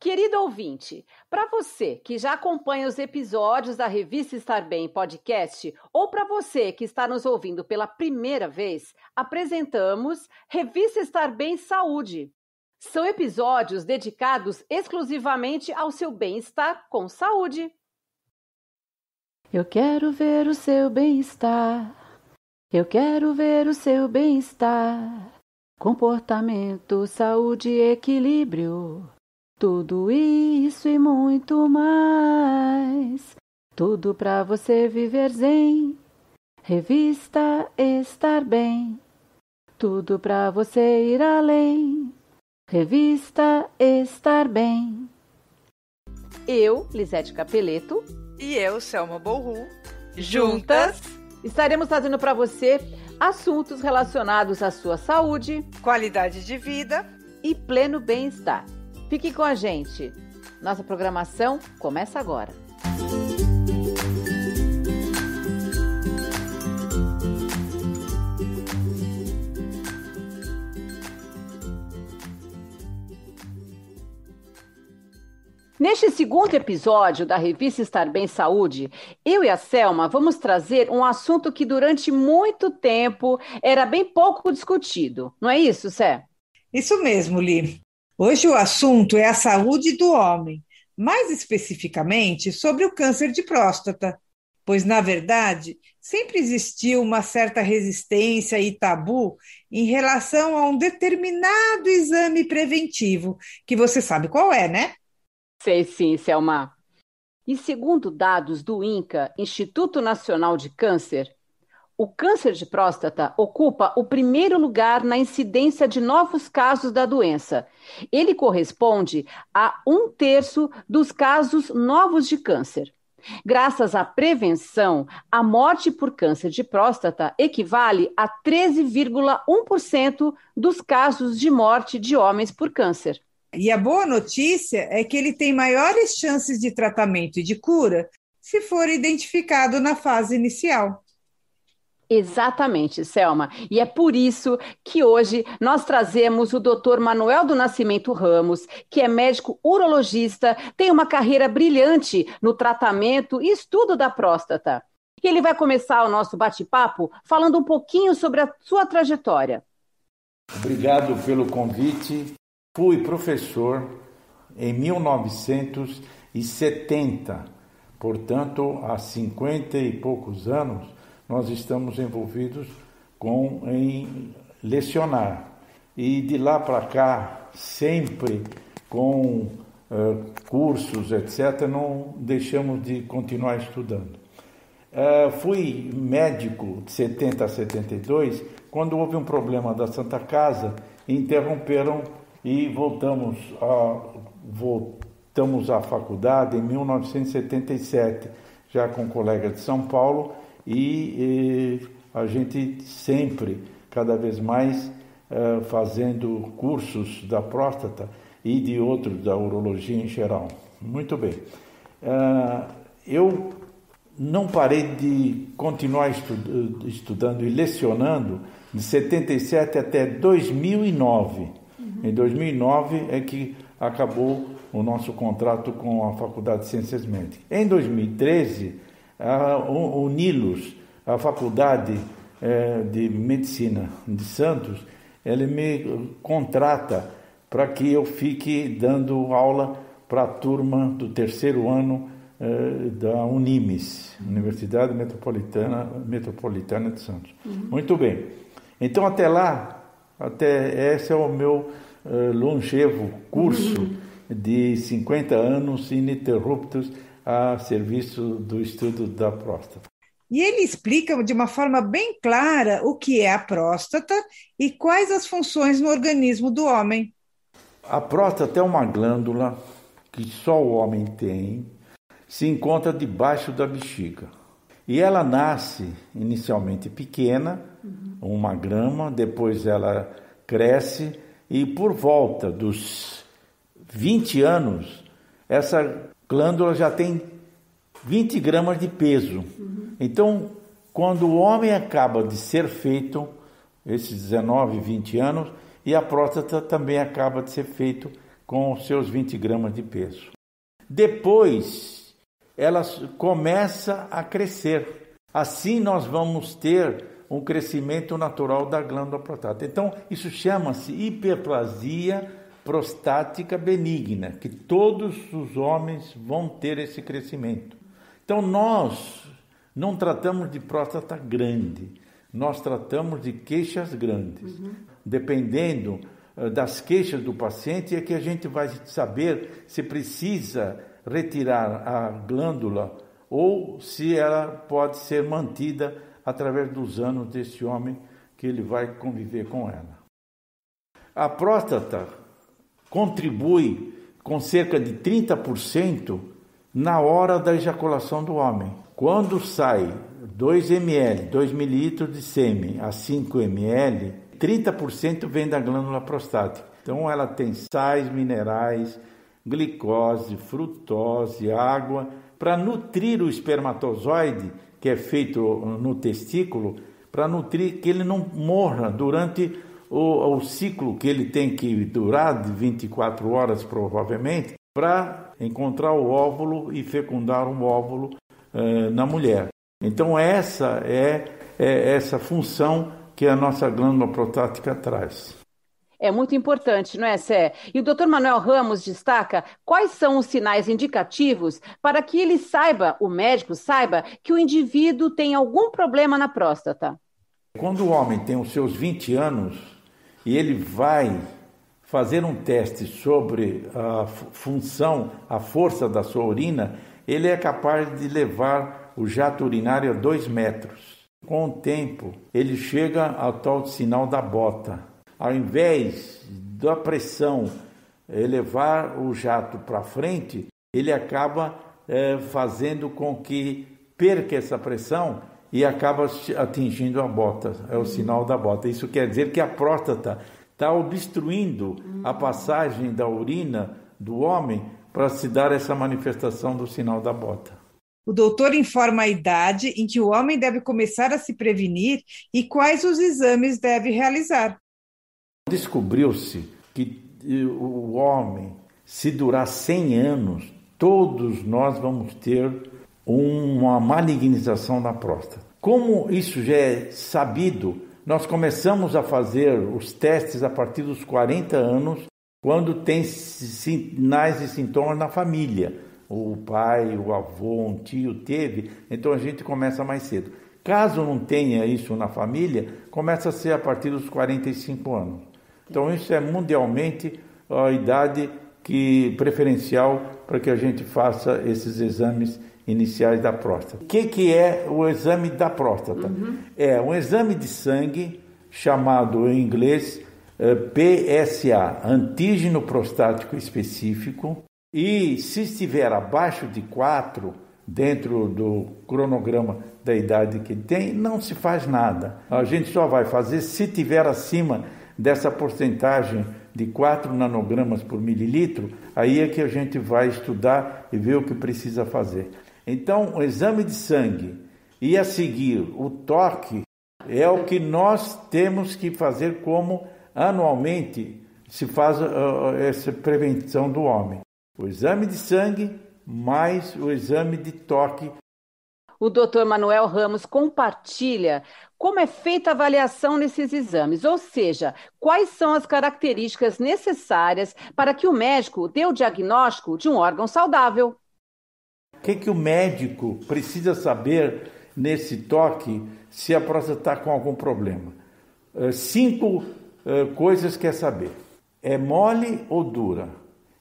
Querido ouvinte, para você que já acompanha os episódios da Revista Estar Bem Podcast, ou para você que está nos ouvindo pela primeira vez, apresentamos Revista Estar Bem Saúde. São episódios dedicados exclusivamente ao seu bem-estar com saúde. Eu quero ver o seu bem-estar. Eu quero ver o seu bem-estar. Comportamento, saúde e equilíbrio. Tudo isso e muito mais. Tudo para você viver zen. Revista Estar Bem. Tudo para você ir além. Revista Estar Bem. Eu, Lisete Capeleto. E eu, Selma Borru. Juntas estaremos trazendo para você assuntos relacionados à sua saúde, qualidade de vida e pleno bem-estar. Fique com a gente. Nossa programação começa agora. Neste segundo episódio da Revista Estar Bem Saúde, eu e a Selma vamos trazer um assunto que durante muito tempo era bem pouco discutido. Não é isso, Sé? Isso mesmo, Li. Hoje o assunto é a saúde do homem, mais especificamente sobre o câncer de próstata, pois, na verdade, sempre existiu uma certa resistência e tabu em relação a um determinado exame preventivo, que você sabe qual é, né? Sei sim, Selma. E segundo dados do INCA, Instituto Nacional de Câncer, o câncer de próstata ocupa o primeiro lugar na incidência de novos casos da doença. Ele corresponde a 1/3 dos casos novos de câncer. Graças à prevenção, a morte por câncer de próstata equivale a 13,1% dos casos de morte de homens por câncer. E a boa notícia é que ele tem maiores chances de tratamento e de cura se for identificado na fase inicial. Exatamente, Selma. E é por isso que hoje nós trazemos o Dr. Manuel do Nascimento Ramos, que é médico urologista, tem uma carreira brilhante no tratamento e estudo da próstata. E ele vai começar o nosso bate-papo falando um pouquinho sobre a sua trajetória. Obrigado pelo convite. Fui professor em 1970, portanto, há 50 e poucos anos, nós estamos envolvidos em lecionar. E de lá para cá, sempre com cursos, etc., não deixamos de continuar estudando. Fui médico de 70 a 72, quando houve um problema da Santa Casa, interromperam e voltamos à faculdade em 1977, já com um colega de São Paulo, e a gente sempre, cada vez mais, fazendo cursos da próstata e de outros, da urologia em geral. Muito bem. Eu não parei de continuar estudando e lecionando de 77 até 2009. Em 2009 é que acabou o nosso contrato com a Faculdade de Ciências Médicas. Em 2013, o NILUS, a Faculdade de Medicina de Santos, ele me contrata para que eu fique dando aula para a turma do terceiro ano da Unimes, Universidade Metropolitana de Santos. Muito bem. Então, esse é o meu longevo curso de 50 anos ininterruptos a serviço do estudo da próstata. E ele explica de uma forma bem clara o que é a próstata e quais as funções no organismo do homem. A próstata é uma glândula que só o homem tem, se encontra debaixo da bexiga. E ela nasce inicialmente pequena, 1 grama, depois ela cresce e por volta dos 20 anos, essa glândula já tem 20 gramas de peso. Então, quando o homem acaba de ser feito, esses 19, 20 anos, e a próstata também acaba de ser feito com os seus 20 gramas de peso. Depois, ela começa a crescer. Assim, nós vamos ter um crescimento natural da glândula prostática. Então, isso chama-se hiperplasia prostática benigna, que todos os homens vão ter esse crescimento. Então, nós não tratamos de próstata grande, nós tratamos de queixas grandes. Dependendo das queixas do paciente, é que a gente vai saber se precisa retirar a glândula ou se ela pode ser mantida através dos anos desse homem que ele vai conviver com ela. A próstata contribui com cerca de 30% na hora da ejaculação do homem. Quando sai 2 ml, 2 mililitros de sêmen a 5 ml, 30% vem da glândula prostática. Então ela tem sais, minerais, glicose, frutose, água, para nutrir o espermatozoide, que é feito no testículo, para nutrir que ele não morra durante o ciclo que ele tem que durar, de 24 horas provavelmente, para encontrar o óvulo e fecundar um óvulo na mulher. Então essa é essa função que a nossa glândula prostática traz. É muito importante, não é, Sé? E o Dr. Manuel Ramos destaca quais são os sinais indicativos para que ele saiba, o médico saiba, que o indivíduo tem algum problema na próstata. Quando o homem tem os seus 20 anos e ele vai fazer um teste sobre a função, a força da sua urina, ele é capaz de levar o jato urinário a 2 metros. Com o tempo, ele chega ao tal sinal da bota. Ao invés da pressão levar o jato para frente, ele acaba fazendo com que perca essa pressão e acaba atingindo a bota. É o sinal da bota. Isso quer dizer que a próstata está obstruindo a passagem da urina do homem para se dar essa manifestação do sinal da bota. O doutor informa a idade em que o homem deve começar a se prevenir e quais os exames deve realizar. Descobriu-se que o homem, se durar 100 anos, todos nós vamos ter uma malignização da próstata. Como isso já é sabido, nós começamos a fazer os testes a partir dos 40 anos, quando tem sinais e sintomas na família. O pai, o avô, um tio teve, então a gente começa mais cedo. Caso não tenha isso na família, começa a ser a partir dos 45 anos. Então isso é mundialmente a idade preferencial para que a gente faça esses exames iniciais da próstata. O que é o exame da próstata? É um exame de sangue chamado em inglês PSA, antígeno prostático específico, e se estiver abaixo de 4, dentro do cronograma da idade que tem, não se faz nada. A gente só vai fazer se estiver acima dessa porcentagem de 4 nanogramas por mililitro, aí é que a gente vai estudar e ver o que precisa fazer. Então, o exame de sangue e a seguir o toque é o que nós temos que fazer como anualmente se faz essa prevenção do homem. O exame de sangue mais o exame de toque. O Dr. Manuel Ramos compartilha como é feita a avaliação nesses exames, ou seja, quais são as características necessárias para que o médico dê o diagnóstico de um órgão saudável. O que o médico precisa saber nesse toque se a próstata está com algum problema? 5 coisas quer saber. É mole ou dura?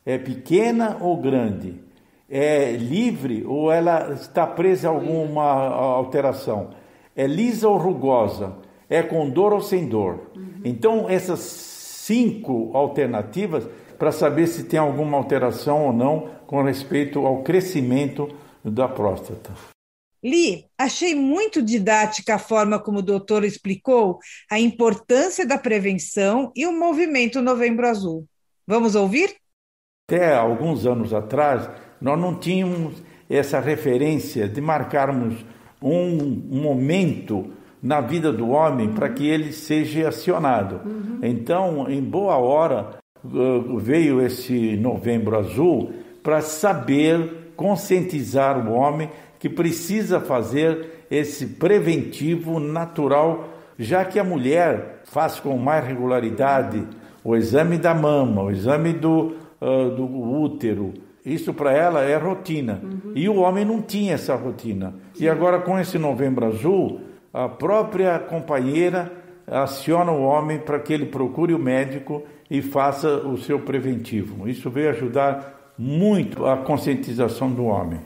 É pequena ou grande? É livre ou ela está presa a alguma alteração? É lisa ou rugosa? É com dor ou sem dor? Então, essas 5 alternativas para saber se tem alguma alteração ou não com respeito ao crescimento da próstata. Li, achei muito didática a forma como o doutor explicou a importância da prevenção e o movimento Novembro Azul. Vamos ouvir? Até alguns anos atrás, nós não tínhamos essa referência de marcarmos um momento na vida do homem para que ele seja acionado. Então, em boa hora, veio esse Novembro Azul para saber conscientizar o homem que precisa fazer esse preventivo natural, já que a mulher faz com mais regularidade o exame da mama, o exame do útero. Isso para ela é rotina. E o homem não tinha essa rotina. E agora, com esse Novembro Azul, a própria companheira aciona o homem para que ele procure o médico e faça o seu preventivo. Isso veio ajudar muito a conscientização do homem.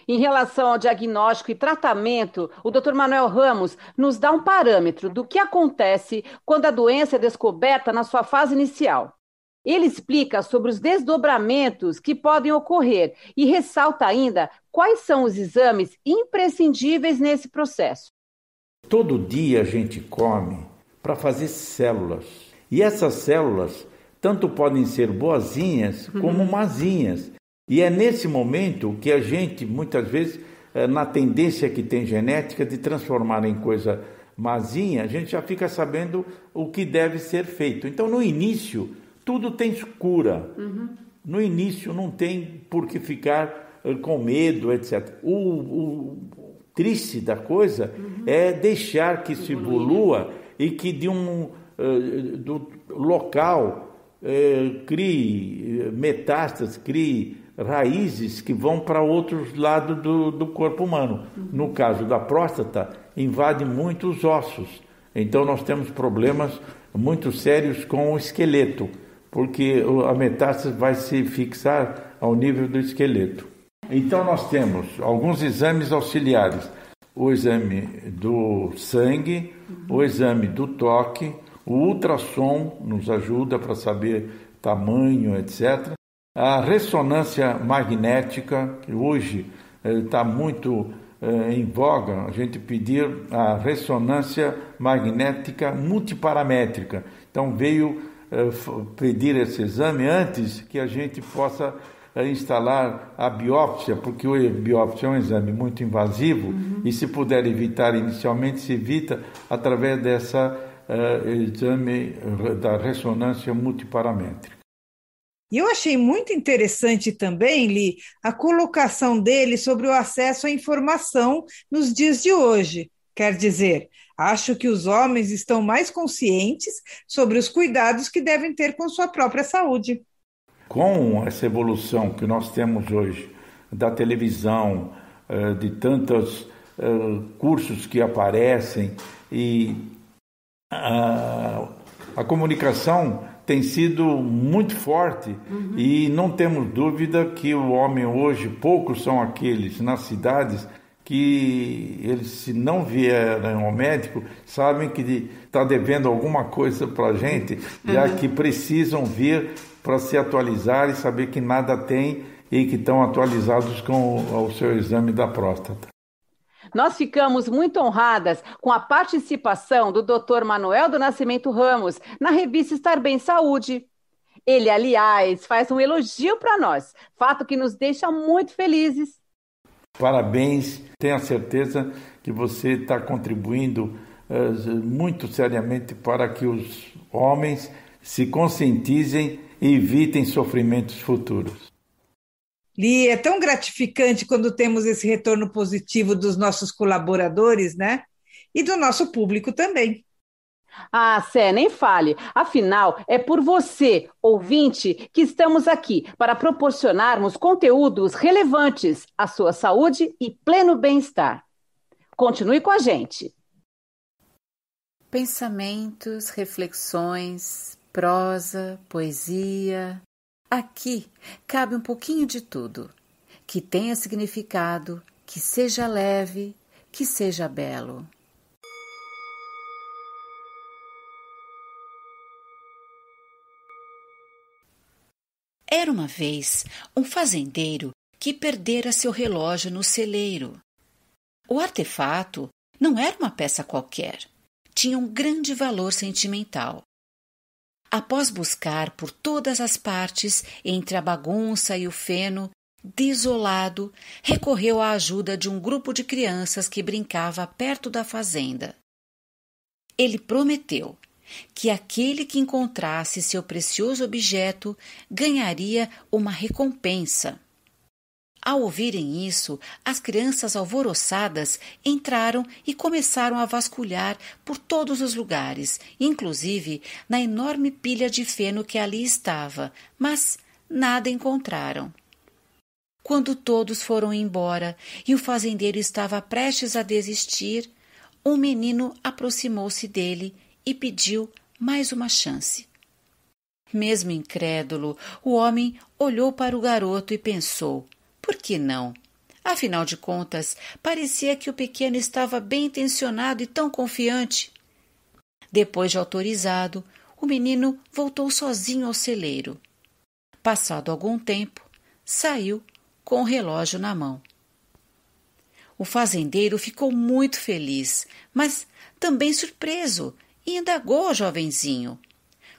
Em relação ao diagnóstico e tratamento, o Dr. Manuel Ramos nos dá um parâmetro do que acontece quando a doença é descoberta na sua fase inicial. Ele explica sobre os desdobramentos que podem ocorrer e ressalta ainda quais são os exames imprescindíveis nesse processo. Todo dia a gente come para fazer células. E essas células tanto podem ser boazinhas como mazinhas. E é nesse momento que a gente, muitas vezes, na tendência que tem genética de transformar em coisa mazinha, a gente já fica sabendo o que deve ser feito. Então, no início, tudo tem cura. No início, não tem por que ficar com medo, etc. O triste da coisa é deixar que isso evolua e que do local crie metástases, crie raízes que vão para outros lados do corpo humano. No caso da próstata, invade muito os ossos. Então nós temos problemas muito sérios com o esqueleto, porque a metástase vai se fixar ao nível do esqueleto. Então nós temos alguns exames auxiliares. O exame do sangue, o exame do toque, o ultrassom nos ajuda para saber tamanho, etc. A ressonância magnética, que hoje está muito em voga, a gente pedir a ressonância magnética multiparamétrica. Então veio pedir esse exame antes que a gente possa instalar a biópsia, porque a biópsia é um exame muito invasivo e se puder evitar inicialmente, se evita através dessa exame da ressonância multiparamétrica. E eu achei muito interessante também, Li, a colocação dele sobre o acesso à informação nos dias de hoje. Quer dizer, acho que os homens estão mais conscientes sobre os cuidados que devem ter com sua própria saúde. Com essa evolução que nós temos hoje, da televisão, de tantos cursos que aparecem, e a comunicação tem sido muito forte e não temos dúvida que o homem hoje, poucos são aqueles nas cidades que eles, se não vierem ao médico, sabem que está devendo alguma coisa para a gente, já que precisam vir para se atualizar e saber que nada tem e que estão atualizados com o seu exame da próstata. Nós ficamos muito honradas com a participação do Dr. Manuel do Nascimento Ramos na revista Estar Bem Saúde. Ele, aliás, faz um elogio para nós, fato que nos deixa muito felizes. Parabéns, tenho a certeza que você está contribuindo muito seriamente para que os homens se conscientizem e evitem sofrimentos futuros. Li, é tão gratificante quando temos esse retorno positivo dos nossos colaboradores, né? E do nosso público também. Ah, Sé, nem fale. Afinal, é por você, ouvinte, que estamos aqui para proporcionarmos conteúdos relevantes à sua saúde e pleno bem-estar. Continue com a gente. Pensamentos, reflexões, prosa, poesia. Aqui cabe um pouquinho de tudo. Que tenha significado, que seja leve, que seja belo. Era uma vez um fazendeiro que perdera seu relógio no celeiro. O artefato não era uma peça qualquer, tinha um grande valor sentimental. Após buscar por todas as partes, entre a bagunça e o feno, desolado, recorreu à ajuda de um grupo de crianças que brincava perto da fazenda. Ele prometeu que aquele que encontrasse seu precioso objeto ganharia uma recompensa. Ao ouvirem isso, as crianças alvoroçadas entraram e começaram a vasculhar por todos os lugares, inclusive na enorme pilha de feno que ali estava, mas nada encontraram. Quando todos foram embora e o fazendeiro estava prestes a desistir, um menino aproximou-se dele e pediu mais uma chance. Mesmo incrédulo, o homem olhou para o garoto e pensou: por que não? Afinal de contas, parecia que o pequeno estava bem intencionado e tão confiante. Depois de autorizado, o menino voltou sozinho ao celeiro. Passado algum tempo, saiu com o relógio na mão. O fazendeiro ficou muito feliz, mas também surpreso, e indagou ao jovenzinho: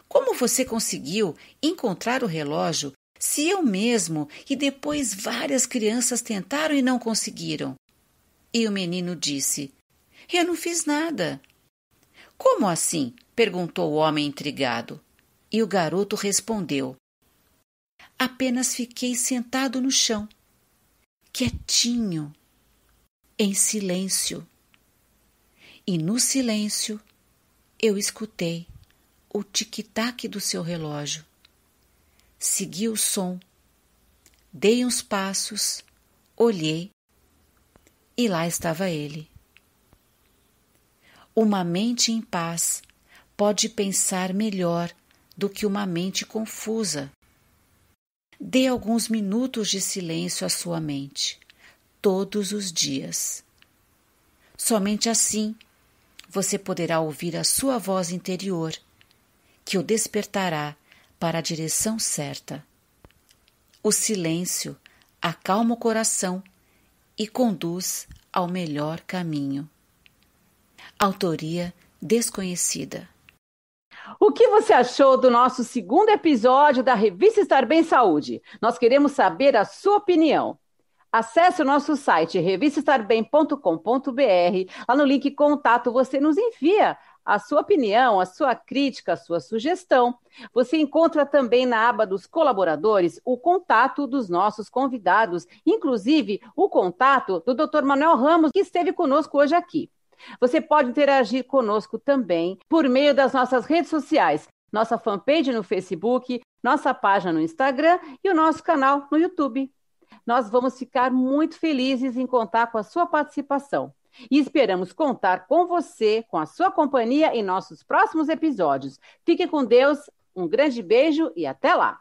como você conseguiu encontrar o relógio se eu mesmo e depois várias crianças tentaram e não conseguiram? E o menino disse: eu não fiz nada. Como assim? Perguntou o homem intrigado. E o garoto respondeu: apenas fiquei sentado no chão, quietinho, em silêncio. E no silêncio eu escutei o tic-tac do seu relógio. Segui o som, dei uns passos, olhei e lá estava ele. Uma mente em paz pode pensar melhor do que uma mente confusa. Dê alguns minutos de silêncio à sua mente, todos os dias. Somente assim você poderá ouvir a sua voz interior, que o despertará para a direção certa. O silêncio acalma o coração e conduz ao melhor caminho. Autoria desconhecida. O que você achou do nosso segundo episódio da Revista Estar Bem Saúde? Nós queremos saber a sua opinião. Acesse o nosso site revistaestarbem.com.br. Lá no link contato você nos envia a sua opinião, a sua crítica, a sua sugestão. Você encontra também na aba dos colaboradores o contato dos nossos convidados, inclusive o contato do Dr. Manuel Ramos, que esteve conosco hoje aqui. Você pode interagir conosco também por meio das nossas redes sociais, nossa fanpage no Facebook, nossa página no Instagram e o nosso canal no YouTube. Nós vamos ficar muito felizes em contar com a sua participação. E esperamos contar com você, com a sua companhia em nossos próximos episódios. Fique com Deus, um grande beijo e até lá!